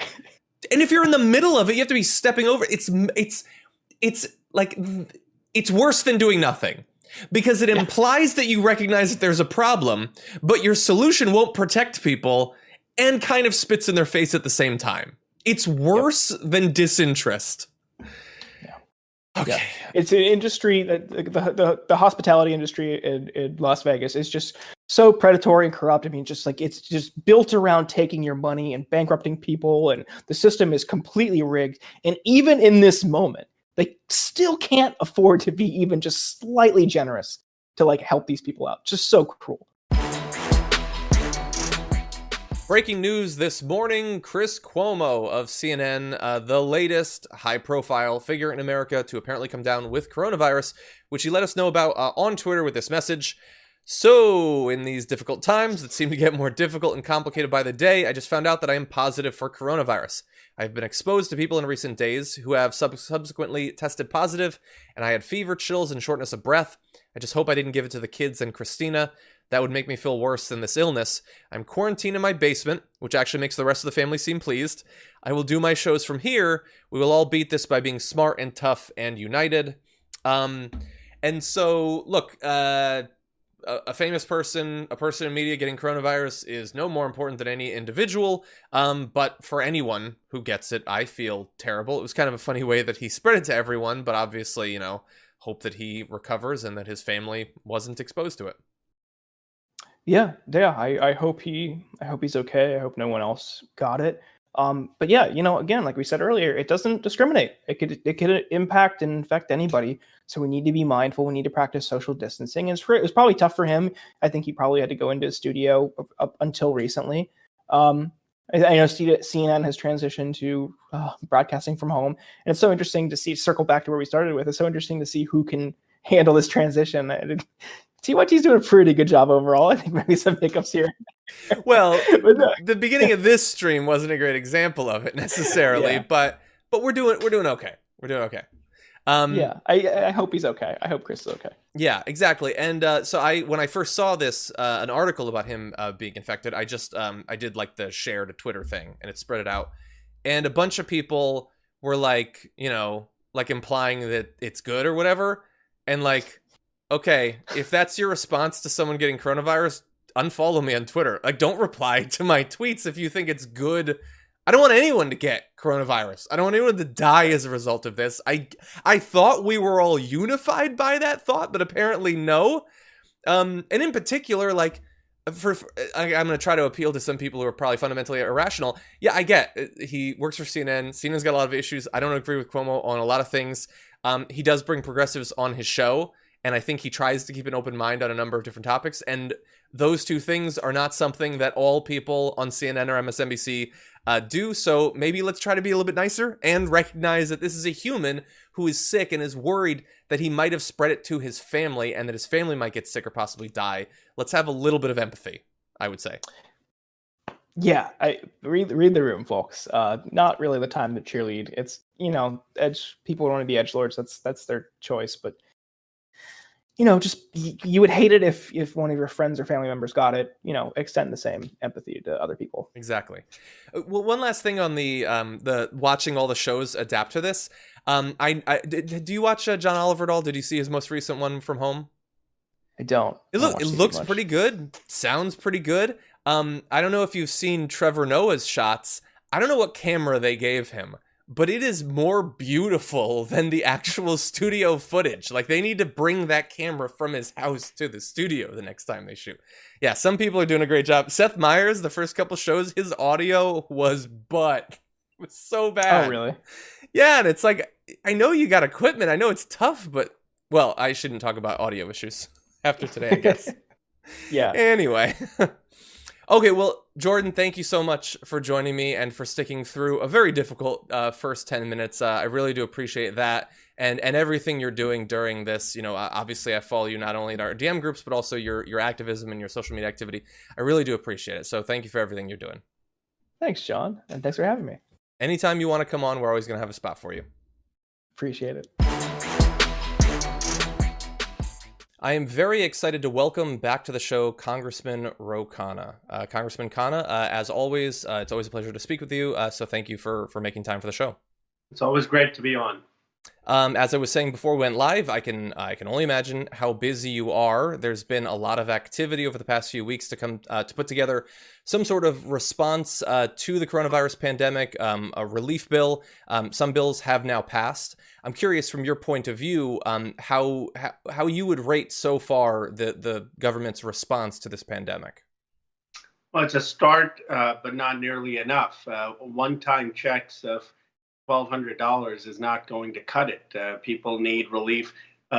And if you're in the middle of it, you have to be stepping over. It's like... It's worse than doing nothing, because it implies that you recognize that there's a problem, but your solution won't protect people and kind of spits in their face at the same time. It's worse than disinterest. Okay. Yeah. It's an industry that the hospitality industry in Las Vegas is just so predatory and corrupt. I mean, just like it's just built around taking your money and bankrupting people, and the system is completely rigged. And even in this moment, they still can't afford to be even just slightly generous to like help these people out. Just so cruel. Breaking news this morning, Chris Cuomo of CNN, the latest high-profile figure in America to apparently come down with coronavirus, which he let us know about on Twitter with this message. So, in these difficult times that seem to get more difficult and complicated by the day, I just found out that I am positive for coronavirus. I've been exposed to people in recent days who have subsequently tested positive, and I had fever, chills, and shortness of breath. I just hope I didn't give it to the kids and Christina. That would make me feel worse than this illness. I'm quarantined in my basement, which actually makes the rest of the family seem pleased. I will do my shows from here. We will all beat this by being smart and tough and united. And so, look, a famous person, a person in media getting coronavirus is no more important than any individual. But for anyone who gets it, I feel terrible. It was kind of a funny way that he spread it to everyone, but obviously, you know, hope that he recovers and that his family wasn't exposed to it. Yeah. I hope he's okay. I hope no one else got it. But yeah, you know, again, like we said earlier, it doesn't discriminate. It could impact and infect anybody. So we need to be mindful. We need to practice social distancing. And it was probably tough for him. I think he probably had to go into a studio up until recently. I know CNN has transitioned to broadcasting from home, and it's so interesting to see. Circle back to where we started with. It's so interesting to see who can handle this transition. TYT's doing a pretty good job overall. I think maybe some hiccups here. Well, the beginning of this stream wasn't a great example of it necessarily, Yeah. but we're doing okay. We're doing okay. Yeah, I hope he's okay. I hope Chris is okay. Yeah, exactly. And so when I first saw this, an article about him being infected, I did like the share to Twitter thing, and it spread it out. And a bunch of people were like, you know, like implying that it's good or whatever. And like, okay, if that's your response to someone getting coronavirus, unfollow me on Twitter. Like, don't reply to my tweets if you think it's good. I don't want anyone to get coronavirus. I don't want anyone to die as a result of this. I thought we were all unified by that thought, but apparently no. And in particular, like, I'm going to try to appeal to some people who are probably fundamentally irrational. Yeah, I get he works for CNN. CNN's got a lot of issues. I don't agree with Cuomo on a lot of things. He does bring progressives on his show, and I think he tries to keep an open mind on a number of different topics. And those two things are not something that all people on CNN or MSNBC do. So maybe let's try to be a little bit nicer and recognize that this is a human who is sick and is worried that he might have spread it to his family and that his family might get sick or possibly die. Let's have a little bit of empathy, I would say. Yeah, I read the room, folks. Not really the time to cheerlead. It's, you know, people want to be edgelords. That's their choice. But you know, just you would hate it if one of your friends or family members got it. You know, extend the same empathy to other people. Exactly. Well, one last thing on the watching all the shows adapt to this. Do you watch John Oliver at all? Did you see his most recent one from home? I don't. It looks pretty good. Sounds pretty good. I don't know if you've seen Trevor Noah's shots. I don't know what camera they gave him, but it is more beautiful than the actual studio footage. Like, they need to bring that camera from his house to the studio the next time they shoot. Yeah, some people are doing a great job. Seth Meyers, the first couple shows, his audio was butt. It was so bad. Oh, really? Yeah, and it's like, I know you got equipment. I know it's tough, but, well, I shouldn't talk about audio issues after today, I guess. Yeah. Anyway. Okay, well, Jordan, thank you so much for joining me and for sticking through a very difficult first 10 minutes. I really do appreciate that and everything you're doing during this. You know, obviously I follow you not only in our DM groups, but also your activism and your social media activity. I really do appreciate it. So thank you for everything you're doing. Thanks, John. And thanks for having me. Anytime you want to come on, we're always going to have a spot for you. Appreciate it. I am very excited to welcome back to the show Congressman Ro Khanna. Congressman Khanna, as always, it's always a pleasure to speak with you. So thank you for making time for the show. It's always great to be on. As I was saying before we went live, I can only imagine how busy you are. There's been a lot of activity over the past few weeks to come to put together some sort of response to the coronavirus pandemic, a relief bill. Some bills have now passed. I'm curious, from your point of view, how you would rate so far the government's response to this pandemic. Well, it's a start, but not nearly enough. One-time checks of $1,200 is not going to cut it. People need relief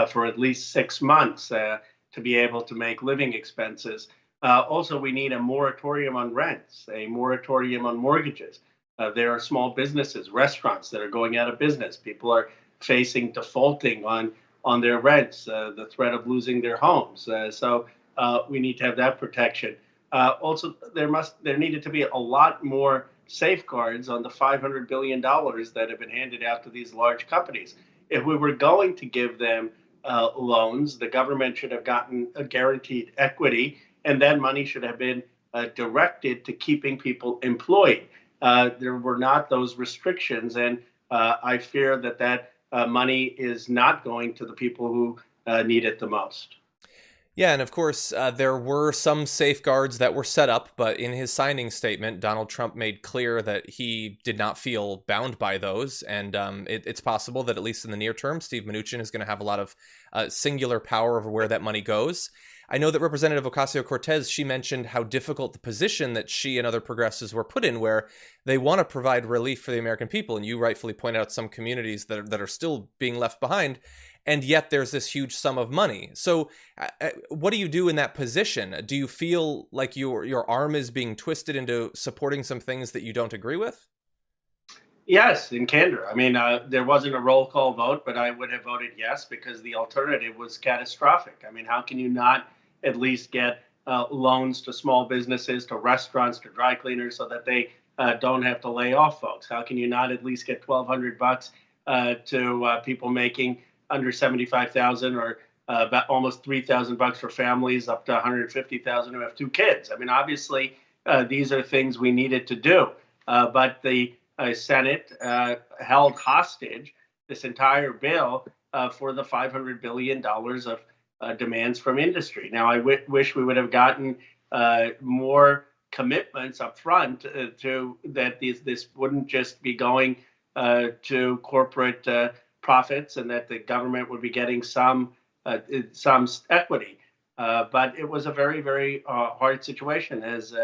for at least 6 months to be able to make living expenses. Also, we need a moratorium on rents, a moratorium on mortgages. There are small businesses, restaurants that are going out of business. People are facing defaulting on their rents, the threat of losing their homes. So we need to have that protection. Also, there needed to be a lot more safeguards on the $500 billion that have been handed out to these large companies. If we were going to give them loans, the government should have gotten a guaranteed equity, and then money should have been directed to keeping people employed. There were not those restrictions, and I fear that money is not going to the people who need it the most. Yeah, and of course, there were some safeguards that were set up, but in his signing statement, Donald Trump made clear that he did not feel bound by those, and it's possible that at least in the near term, Steve Mnuchin is going to have a lot of singular power over where that money goes. I know that Representative Ocasio-Cortez, she mentioned how difficult the position that she and other progressives were put in, where they want to provide relief for the American people, and you rightfully pointed out some communities that are still being left behind, and yet there's this huge sum of money. So what do you do in that position? Do you feel like your arm is being twisted into supporting some things that you don't agree with? Yes, in candor. I mean, there wasn't a roll call vote, but I would have voted yes because the alternative was catastrophic. I mean, how can you not at least get loans to small businesses, to restaurants, to dry cleaners, so that they don't have to lay off folks? How can you not at least get $1,200 to people making under 75,000, or about almost $3,000 for families up to 150,000 who have two kids? I mean, obviously, these are things we needed to do, but the Senate held hostage this entire bill for the $500 billion of demands from industry. Now, I wish we would have gotten more commitments up front to that this wouldn't just be going to corporate profits, and that the government would be getting some equity. But it was a very, very hard situation, as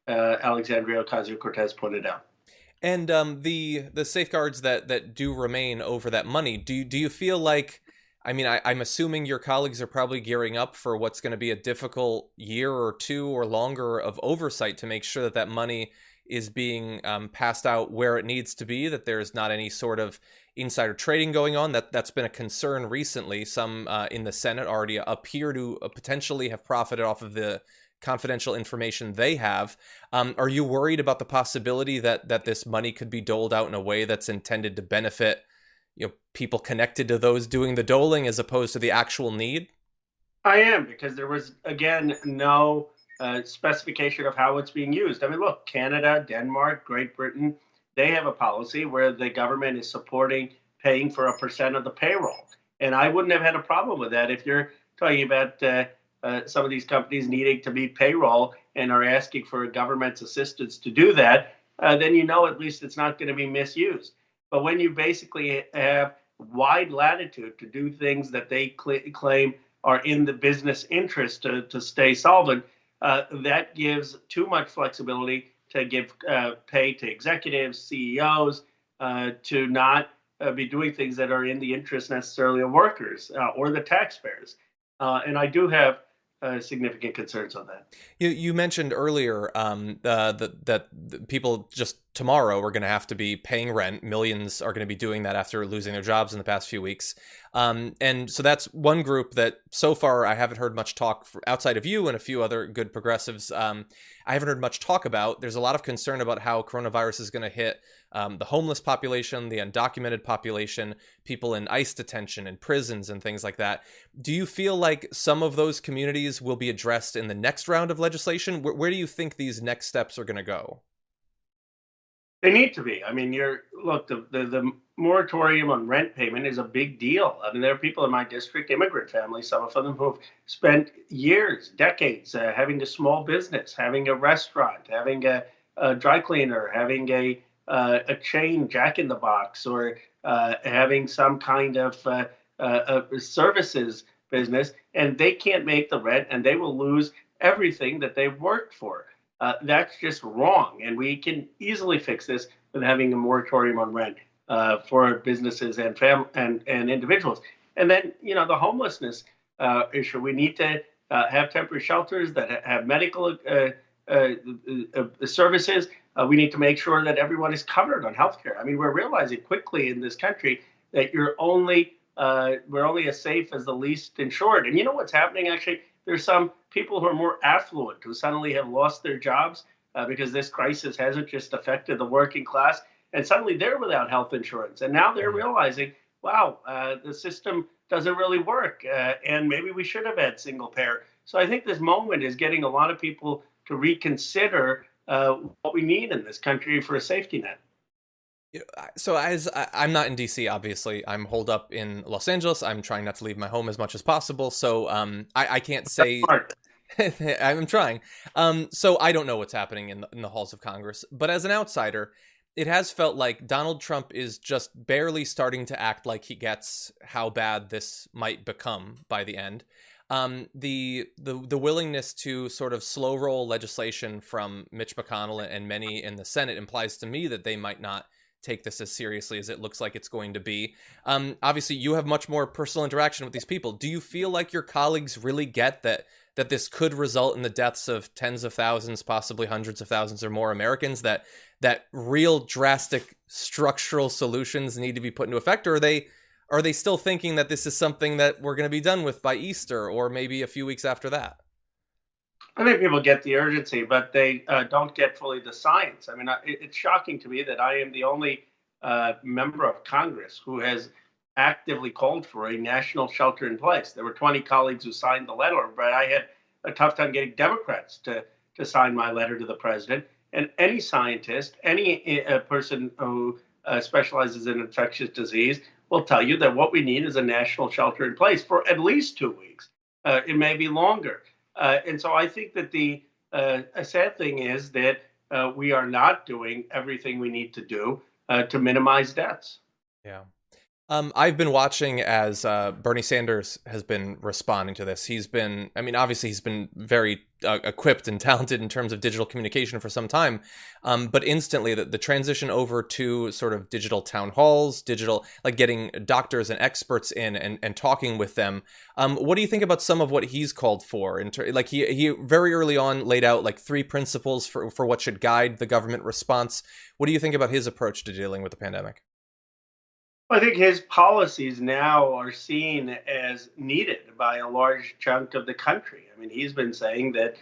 Alexandria Ocasio-Cortez pointed out. And the safeguards that do remain over that money, do you feel like, I mean, I'm assuming your colleagues are probably gearing up for what's going to be a difficult year or two or longer of oversight to make sure that money is being passed out where it needs to be, that there's not any sort of insider trading going on. That's been a concern recently. Some in the Senate already appear to potentially have profited off of the confidential information they have. Are you worried about the possibility that this money could be doled out in a way that's intended to benefit, people connected to those doing the doling as opposed to the actual need? I am, because there was, again, no specification of how it's being used. I mean, look, Canada, Denmark, Great Britain, they have a policy where the government is paying for 1% of the payroll. And I wouldn't have had a problem with that if you're talking about some of these companies needing to meet payroll and are asking for government's assistance to do that, then at least it's not going to be misused. But when you basically have wide latitude to do things that they claim are in the business interest to stay solvent, that gives too much flexibility to give pay to executives, CEOs, to not be doing things that are in the interest necessarily of workers or the taxpayers. And I do have significant concerns on that. You mentioned earlier that people just tomorrow are going to have to be paying rent. Millions are going to be doing that after losing their jobs in the past few weeks. And so that's one group that so far I haven't heard much talk outside of you and a few other good progressives. I haven't heard much talk about. There's a lot of concern about how coronavirus is going to hit the homeless population, the undocumented population, people in ICE detention and prisons and things like that. Do you feel like some of those communities will be addressed in the next round of legislation? Where do you think these next steps are going to go? They need to be. I mean, the moratorium on rent payment is a big deal. I mean, there are people in my district, immigrant families, some of them who have spent years, decades, having a small business, having a restaurant, having a dry cleaner, having a chain Jack in the Box, or having some kind of services business, and they can't make the rent, and they will lose everything that they've worked for. That's just wrong, and we can easily fix this with having a moratorium on rent for businesses and and individuals. And then, the homelessness issue. We need to have temporary shelters that have medical services. We need to make sure that everyone is covered on healthcare. I mean, we're realizing quickly in this country that we're only as safe as the least insured. And you know what's happening? Actually, There's some people who are more affluent who suddenly have lost their jobs because this crisis hasn't just affected the working class. And suddenly they're without health insurance. And now they're realizing, wow, the system doesn't really work. And maybe we should have had single payer. So I think this moment is getting a lot of people to reconsider what we need in this country for a safety net. So I'm not in DC, obviously. I'm holed up in Los Angeles. I'm trying not to leave my home as much as possible. So I can't say I'm trying. So I don't know what's happening in the halls of Congress. But as an outsider, it has felt like Donald Trump is just barely starting to act like he gets how bad this might become by the end. The willingness to sort of slow roll legislation from Mitch McConnell and many in the Senate implies to me that they might not take this as seriously as it looks like it's going to be. Obviously, you have much more personal interaction with these people. Do you feel like your colleagues really get that this could result in the deaths of tens of thousands, possibly hundreds of thousands or more Americans, that real drastic structural solutions need to be put into effect? Or are they still thinking that this is something that we're going to be done with by Easter or maybe a few weeks after that? I think people get the urgency, but they don't get fully the science. I mean, it's shocking to me that I am the only member of Congress who has actively called for a national shelter in place. There were 20 colleagues who signed the letter, but I had a tough time getting Democrats to sign my letter to the president. And any scientist, any person who specializes in infectious disease will tell you that what we need is a national shelter in place for at least 2 weeks. It may be longer. And so I think that the sad thing is that we are not doing everything we need to do to minimize deaths. Yeah. I've been watching as Bernie Sanders has been responding to this. Obviously he's been very equipped and talented in terms of digital communication for some time. But instantly the transition over to sort of digital town halls, like getting doctors and experts in and talking with them. What do you think about some of what he's called for? He very early on laid out like 3 principles for what should guide the government response. What do you think about his approach to dealing with the pandemic? I think his policies now are seen as needed by a large chunk of the country. I mean, he's been saying that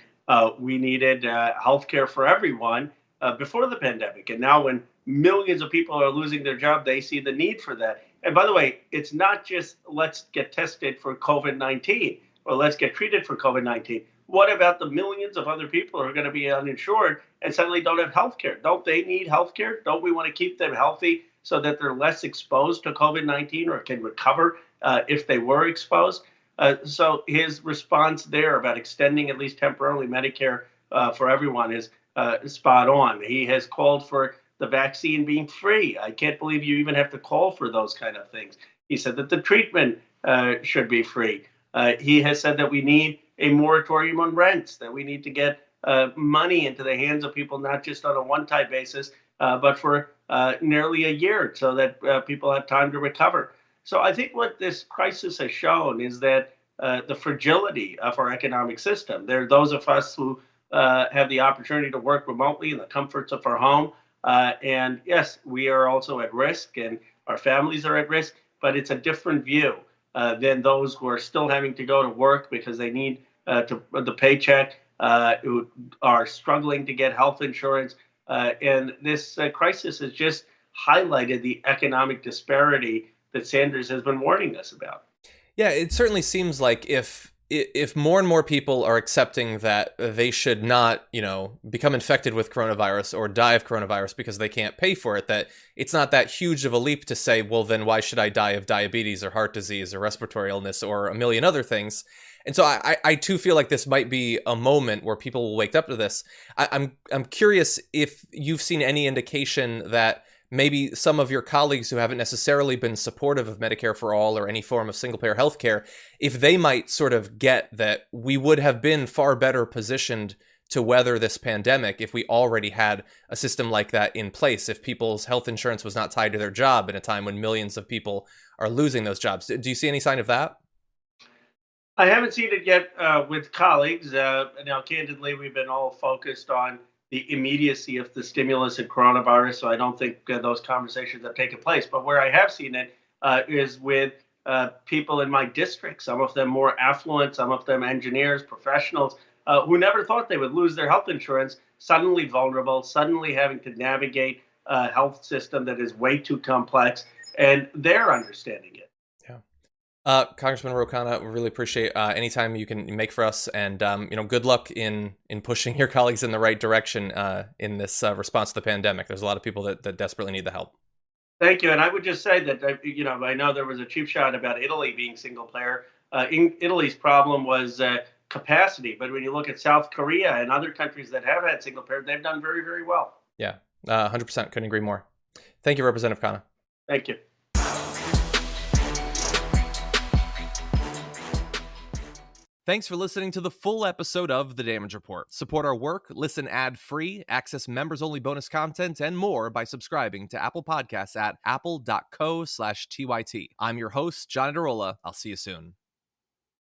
we needed health care for everyone before the pandemic. And now when millions of people are losing their job, they see the need for that. And by the way, it's not just let's get tested for COVID-19 or let's get treated for COVID-19. What about the millions of other people who are going to be uninsured and suddenly don't have health care? Don't they need health care? Don't we want to keep them healthy so that they're less exposed to COVID-19 or can recover if they were exposed? So his response there about extending at least temporarily Medicare for everyone is spot on. He has called for the vaccine being free. I can't believe you even have to call for those kind of things. He said that the treatment should be free. He has said that we need a moratorium on rents, that we need to get money into the hands of people, not just on a one-time basis, but for nearly a year so that people have time to recover. So I think what this crisis has shown is that the fragility of our economic system. There are those of us who have the opportunity to work remotely in the comforts of our home. And yes, we are also at risk and our families are at risk, but it's a different view than those who are still having to go to work because they need the paycheck, who are struggling to get health insurance. And this crisis has just highlighted the economic disparity that Sanders has been warning us about. Yeah, it certainly seems like if more and more people are accepting that they should not, become infected with coronavirus or die of coronavirus because they can't pay for it, that it's not that huge of a leap to say, well, then why should I die of diabetes or heart disease or respiratory illness or a million other things? And so I too feel like this might be a moment where people will wake up to this. I'm curious if you've seen any indication that maybe some of your colleagues who haven't necessarily been supportive of Medicare for all or any form of single-payer healthcare, if they might sort of get that we would have been far better positioned to weather this pandemic if we already had a system like that in place, if people's health insurance was not tied to their job in a time when millions of people are losing those jobs. Do you see any sign of that? I haven't seen it yet with colleagues. Now, candidly, we've been all focused on the immediacy of the stimulus and coronavirus, so I don't think those conversations have taken place. But where I have seen it is with people in my district, some of them more affluent, some of them engineers, professionals, who never thought they would lose their health insurance, suddenly vulnerable, suddenly having to navigate a health system that is way too complex, and they're understanding it. Congressman Ro Khanna, we really appreciate any time you can make for us, and good luck in pushing your colleagues in the right direction in this response to the pandemic. There's a lot of people that desperately need the help. Thank you, and I would just say that I know there was a cheap shot about Italy being single payer. Italy's problem was capacity, but when you look at South Korea and other countries that have had single payer, they've done very, very well. Yeah, 100%. Couldn't agree more. Thank you, Representative Khanna. Thank you. Thanks for listening to the full episode of The Damage Report. Support our work, listen ad-free, access members-only bonus content, and more by subscribing to Apple Podcasts at apple.co/TYT. I'm your host, John Adarola. I'll see you soon.